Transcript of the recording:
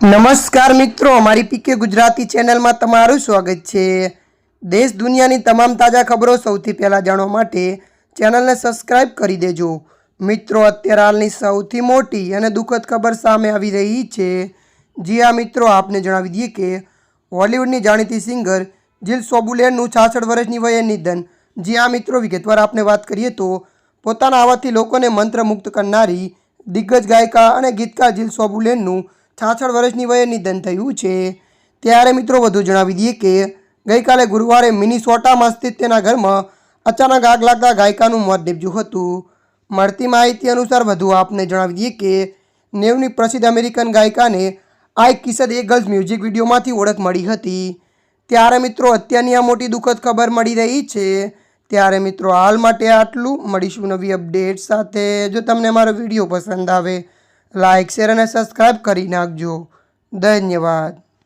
નમસ્કાર મિત્રો, અમારી પીકે ગુજરાતી ચેનલમાં તમારું સ્વાગત છે। દેશ દુનિયાની તમામ તાજા ખબરો સૌથી પહેલાં જાણવા માટે ચેનલને સબસ્ક્રાઇબ કરી દેજો। મિત્રો, અત્યારે હાલની સૌથી મોટી અને દુઃખદ ખબર સામે આવી રહી છે। જી હા મિત્રો, આપને જણાવી દઈએ કે હોલિવૂડની જાણીતી સિંગર જીલ સોબુલેનનું 66 વર્ષની વયે નિધન। જી હા મિત્રો, વિગતવાર આપણે વાત કરીએ તો પોતાના અવાજથી લોકોને મંત્રમુગ્ધ કરનારી દિગ્ગજ ગાયિકા અને ગીતકાર જીલ સોબુલેનનું 66 વર્ષની વયે નિધન થયું છે। ત્યારે મિત્રો વધુ જણાવી દઈએ કે ગઈકાલે ગુરુવારે મિનેસોટામાં સ્થિત તેના ઘરમાં અચાનક આગ લાગતા ગાયિકાનું મોત નીપજ્યું હતું। મળતી માહિતી અનુસાર વધુ આપને જણાવી દઈએ કે 90ની પ્રસિદ્ધ અમેરિકન ગાયિકાને આઈ કિસદ એ ગર્લ્સ મ્યુઝિક વિડીયોમાંથી ઓળખ મળી હતી। ત્યારે મિત્રો અત્યારની આ મોટી દુઃખદ ખબર મળી રહી છે। ત્યારે મિત્રો હાલ માટે આટલું, મળીશું નવી અપડેટ સાથે। જો તમને અમારો વિડીયો પસંદ આવે લાઇક, શેર અને સબસ્ક્રાઇબ કરી નાખજો। ધન્યવાદ।